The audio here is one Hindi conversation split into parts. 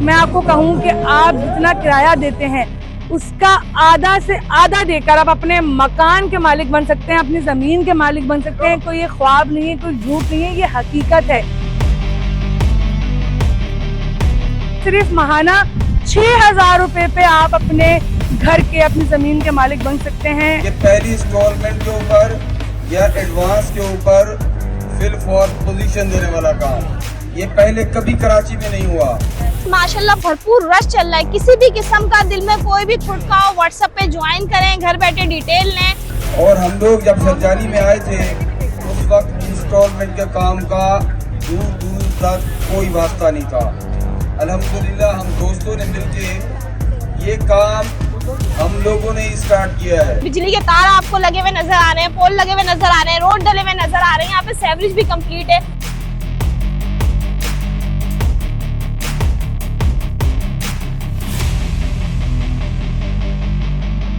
मैं आपको कहूँ कि आप जितना किराया देते हैं उसका आधा से आधा देकर आप अपने मकान के मालिक बन सकते हैं, अपनी जमीन के मालिक बन सकते हैं। कोई ये ख्वाब नहीं है, कोई झूठ नहीं है, ये हकीकत है। सिर्फ माहाना 6,000 रुपए पे आप अपने घर के, अपनी जमीन के मालिक बन सकते हैं। ये पहली इंस्टॉलमेंट के ऊपर या एडवांस के ऊपर फिल फॉर पोजीशन देने वाला काम, ये पहले कभी कराची में नहीं हुआ। माशाल्लाह भरपूर रश चल रहा है। किसी भी किस्म का दिल में कोई भी खुद का हो, व्हाट्सएप पे ज्वाइन करें, घर बैठे डिटेल लें। और हम लोग जब सरजानी में आए थे उस वक्त इंस्टॉलमेंट के काम का दूर दूर तक कोई वास्ता नहीं था। अल्हम्दुलिल्लाह हम दोस्तों ने मिलके ये काम हम लोगों ने स्टार्ट किया है। बिजली के तार आपको लगे हुए नजर आ रहे हैं, पोल लगे हुए नजर आ रहे हैं, रोड डले हुए नजर आ रहे हैं। यहाँ पे सेवरेज भी कंप्लीट है।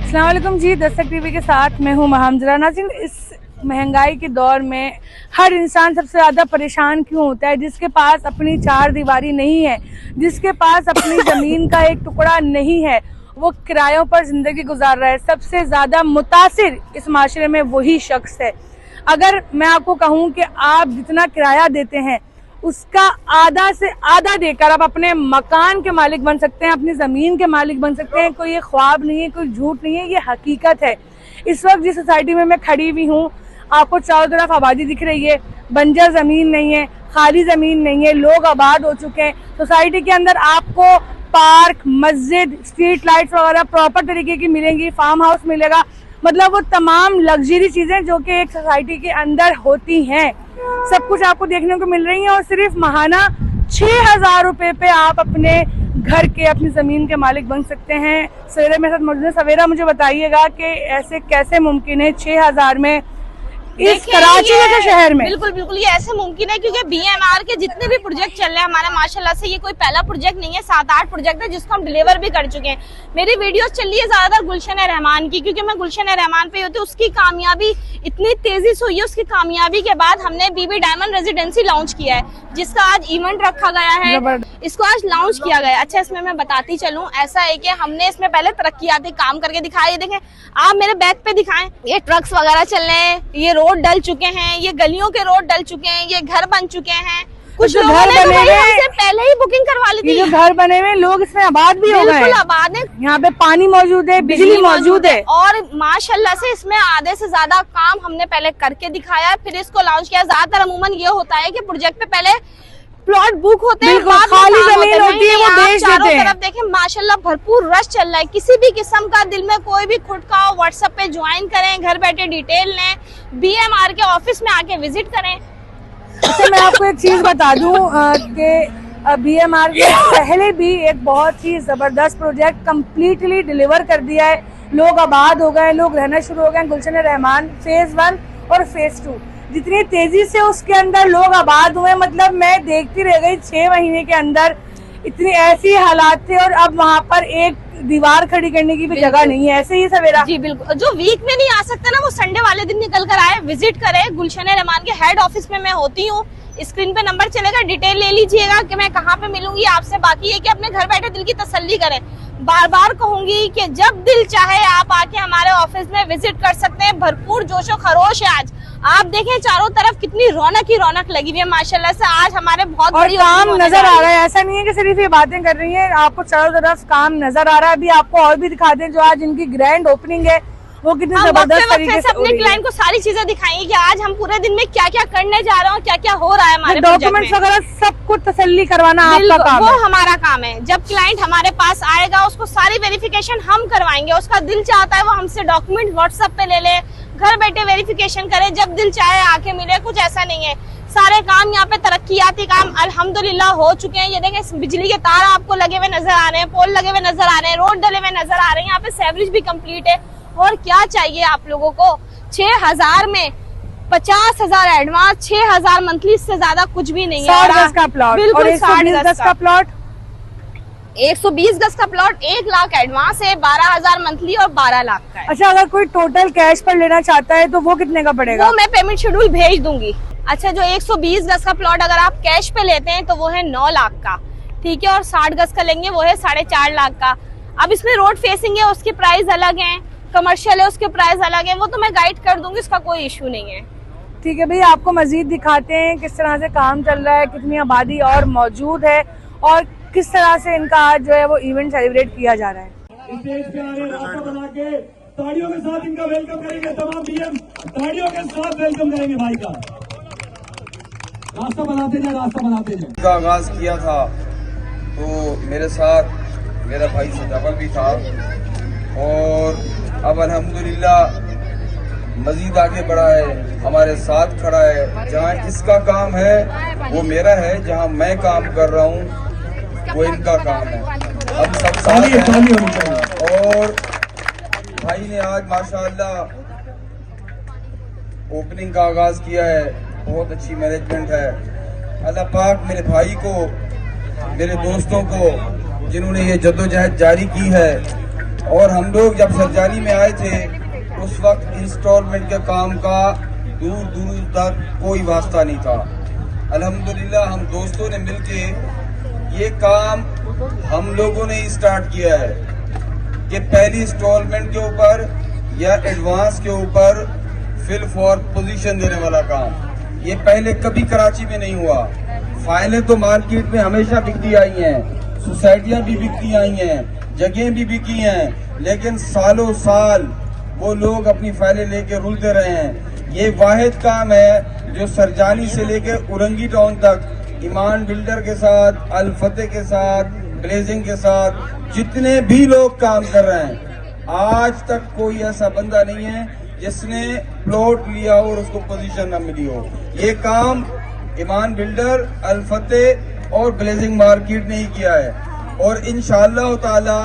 अस्सलाम वालेकुम जी, दस्तक टीवी के साथ मैं हूँ महमजरा। नाज़रीन, इस महंगाई के दौर में हर इंसान सबसे ज़्यादा परेशान क्यों होता है? जिसके पास अपनी चार दीवारी नहीं है, जिसके पास अपनी ज़मीन का एक टुकड़ा नहीं है, वो किरायों पर ज़िंदगी गुजार रहा है। सबसे ज़्यादा मुतासिर इस माशरे में वही शख्स है। अगर मैं आपको कहूँ कि आप जितना किराया देते हैं उसका आधा से आधा देकर आप अपने मकान के मालिक बन सकते हैं, अपनी जमीन के मालिक बन सकते हैं। कोई ये ख्वाब नहीं है, कोई झूठ नहीं है, ये हकीकत है। इस वक्त जिस सोसाइटी में मैं खड़ी हुई हूँ, आपको चारों तरफ आबादी दिख रही है, बंजर जमीन नहीं है, खाली जमीन नहीं है, लोग आबाद हो चुके हैं। सोसाइटी के अंदर आपको पार्क, मस्जिद, स्ट्रीट लाइट्स वगैरह प्रॉपर तरीके की मिलेंगी, फार्म हाउस मिलेगा, मतलब वो तमाम लग्जरी चीजें जो कि एक सोसाइटी के अंदर होती हैं, सब कुछ आपको देखने को मिल रही है। और सिर्फ माहाना 6,000 रुपए पे आप अपने घर के, अपनी जमीन के मालिक बन सकते हैं। सवेरा मेरे साथ मौजूद है। सवेरा, मुझे बताइएगा कि ऐसे कैसे मुमकिन है 6,000 में इस कराची जैसे शहर में? बिल्कुल बिल्कुल ये ऐसे मुमकिन है क्योंकि बीएमआर के जितने भी प्रोजेक्ट चल रहे हैं हमारे, माशाल्लाह से ये कोई पहला प्रोजेक्ट नहीं है, 7-8 प्रोजेक्ट है जिसको हम डिलीवर भी कर चुके हैं। मेरी वीडियोस चल रही है ज्यादातर गुलशन रहमान की, क्योंकि मैं गुलशन रहमान पे होती हूँ। उसकी कामयाबी इतनी तेजी से हुई है, उसकी कामयाबी के बाद हमने बीबी डायमंड रेजिडेंसी लॉन्च किया है, जिसका आज इवेंट रखा गया है, इसको आज लॉन्च किया गया है। अच्छा, इसमें मैं बताती चलूं, ऐसा है कि हमने इसमें पहले तरक्कियाती काम करके दिखाया। ये देखें, आप मेरे बैक पे दिखाएं, ये ट्रक्स वगैरह चल रहे हैं, ये रोड डल चुके हैं, ये गलियों के रोड डल चुके हैं, ये घर बन चुके हैं। कुछ लोगों ने तो हमसे पहले ही बुकिंग करवा ली थी। जो घर बने हुए लोग इसमें आबाद भी हो गए, बिल्कुल आबाद है। यहाँ पे पानी मौजूद है, बिजली मौजूद है, और माशाल्लाह से इसमें आधे से ज्यादा काम हमने पहले करके दिखाया, फिर इसको लॉन्च किया। ज्यादातर अमूमन ये होता है कि प्रोजेक्ट पे पहले प्लॉट बुक होते हैं, खाली जमीन होती है, वो बेच देते हैं। तरफ देखें, माशाल्लाह भरपूर रश चल रहा है। किसी भी किस्म का दिल में कोई भी खुद का हो, व्हाट्सएप पे ज्वाइन करें, घर बैठे डिटेल लें, बीएमआर के ऑफिस में आके विजिट करें। अच्छा, मैं आपको एक चीज बता दूं कि बीएमआर ने पहले भी एक बहुत ही जबरदस्त प्रोजेक्ट कंप्लीटली डिलीवर कर दिया है। लोग आबाद हो गए, लोग रहना शुरू हो गए। गुलशन रहमान फेज 1 और फेज 2 जितनी तेजी से उसके अंदर लोग आबाद हुए, मतलब मैं देखती रह गई। 6 महीने के अंदर इतनी ऐसी हालात थे, और अब वहाँ पर एक दीवार खड़ी करने की भी जगह नहीं है। ऐसे ही सवेरा जी बिल्कुल, जो वीक में नहीं आ सकता ना, वो संडे वाले दिन निकल कर आए, विजिट करे। गुलशन रहमान के हेड ऑफिस में मैं होती हूँ, स्क्रीन पे नंबर चलेगा, डिटेल ले लीजिएगा कि मैं कहाँ पे मिलूंगी आपसे। बाकी ये कि अपने घर बैठे दिल की तसल्ली करें। बार बार कहूंगी कि जब दिल चाहे आप आके हमारे ऑफिस में विजिट कर सकते हैं। भरपूर जोशो खरोश है आज। आप देखें चारों तरफ कितनी रौनक ही रौनक लगी हुई है माशाल्लाह से। आज हमारे बहुत और काम नजर आ रहा है। ऐसा नहीं है कि सिर्फ ये बातें कर रही हैं, आपको चारों तरफ काम नजर आ रहा है। अभी आपको और भी दिखा दें, जो आज इनकी ग्रैंड ओपनिंग है वो कितनी जबरदस्त तरीके से अपने क्लाइंट को सारी चीजें दिखाएंगे कि आज हम पूरे दिन में क्या क्या करने जा रहे हैं, क्या क्या हो रहा है हमारे डॉक्यूमेंट्स वगैरह सब कुछ तसल्ली करवाना आपका काम है। वो हमारा काम है। जब क्लाइंट हमारे पास आएगा उसको सारी वेरिफिकेशन हम करवाएंगे। उसका दिल चाहता है वो हमसे डॉक्यूमेंट व्हाट्सएप पे ले ले, घर बैठे वेरिफिकेशन करे, जब दिल चाहे आके मिले। कुछ ऐसा नहीं है, सारे काम यहाँ पे तरक्कियाती काम अल्हम्दुलिल्लाह हो चुके हैं। ये देखें, बिजली के तार आपको लगे हुए नजर आ रहे हैं, पोल लगे हुए नजर आ रहे हैं, रोड डले हुए नजर आ रहे हैं। यहाँ पे सेवरेज भी कंप्लीट है। और क्या चाहिए आप लोगों को? 6,000 में 50,000 एडवांस, 6,000 मंथली, इससे ज्यादा कुछ भी नहीं है। 60 गज का प्लॉट, बिल्कुल 120 गज का प्लॉट, 120 गज का प्लॉट, 1 लाख एडवांस है, 12,000 मंथली और 12 लाख का है। अच्छा, अगर कोई टोटल कैश पर लेना चाहता है तो वो कितने का पड़ेगा? वो मैं पेमेंट शेड्यूल भेज दूंगी। अच्छा, जो 120 गज का प्लॉट अगर आप कैश पे लेते हैं तो वो है 9 लाख का, ठीक है, और 60 गज का लेंगे वो है 4.5 लाख का। अब इसमें रोड फेसिंग है, उसकी प्राइस अलग है, कमर्शियल है, उसके प्राइस अलग है, वो तो मैं गाइड कर दूंगी, इसका कोई इशू नहीं है। ठीक है भैया, आपको मजीद दिखाते हैं किस तरह से काम चल रहा है, कितनी आबादी और मौजूद है और किस तरह से इनका आज जो है वो इवेंट सेलिब्रेट किया जा रहा है। स्टेज पे आने रास्ता बना के ताड़ियों के साथ इनका वेलकम करेंगे, तमाम बीएम ताड़ियों के साथ वेलकम करेंगे भाई का। रास्ता बनाते जाए, रास्ता बनाते जाए। का आगाज किया था तो मेरे साथ मेरा भाई सजावल भी था और अब अल्हम्दुलिल्लाह मजीद आगे बढ़ा है, हमारे साथ खड़ा है। जहाँ इसका काम है वो मेरा है, जहाँ मैं काम कर रहा हूँ वो इनका काम है। हम सब साथ हैं और भाई ने आज माशाअल्लाह ओपनिंग का आगाज किया है, बहुत अच्छी मैनेजमेंट है। अल्लाह पाक मेरे भाई को, मेरे दोस्तों को जिन्होंने ये जद्दोजहद जारी की है, और हम लोग जब सरजानी में आए थे उस वक्त इंस्टॉलमेंट के काम का दूर दूर तक कोई वास्ता नहीं था। अल्हम्दुलिल्लाह हम दोस्तों ने मिलके ये काम हम लोगों ने स्टार्ट किया है कि पहली इंस्टॉलमेंट के ऊपर या एडवांस के ऊपर फिल फॉर पोजीशन देने वाला काम ये पहले कभी कराची में नहीं हुआ। फाइलें तो मार्केट में हमेशा बिकती आई हैं, सोसाइटियां भी बिकती आई हैं, जगहें भी बिकी हैं, लेकिन सालों साल वो लोग अपनी फाइलें लेके रुलते रहे हैं। ये वाहिद काम है जो सरजानी से लेके उरंगी टाउन तक ईमान बिल्डर के साथ, अल फतेह के साथ, ब्लेजिंग के साथ जितने भी लोग काम कर रहे हैं, आज तक कोई ऐसा बंदा नहीं है जिसने प्लॉट लिया और उसको पोजीशन न मिली हो। ये काम ईमान बिल्डर, अल फतेह और ब्लेजिंग मार्केट ने ही किया है और इंशाअल्लाह ताला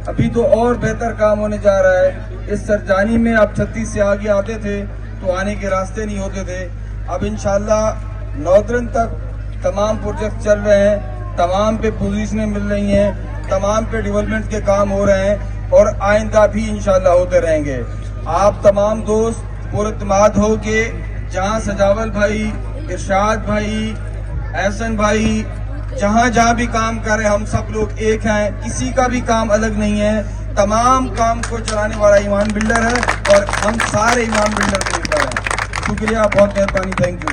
अभी तो और बेहतर काम होने जा रहा है। इस सरजानी में आप 36 से आगे आते थे तो आने के रास्ते नहीं होते थे। अब इंशाअल्लाह नॉर्दर्न तक तमाम प्रोजेक्ट चल रहे हैं, तमाम पे पोजीशनें मिल रही हैं, तमाम पे डेवलपमेंट के काम हो रहे हैं और आइंदा भी इंशाअल्लाह होते रहेंगे। आप तमाम दोस्त पुरअतमाद हो के जहाँ सजावल भाई, इरशाद भाई, एहसन भाई जहाँ जहाँ भी काम कर रहे हैं, हम सब लोग एक हैं, किसी का भी काम अलग नहीं है। तमाम काम को चलाने वाला ईमान बिल्डर है और हम सारे ईमान बिल्डर के ऊपर हैं। शुक्रिया, बहुत मेहरबानी, थैंक यू।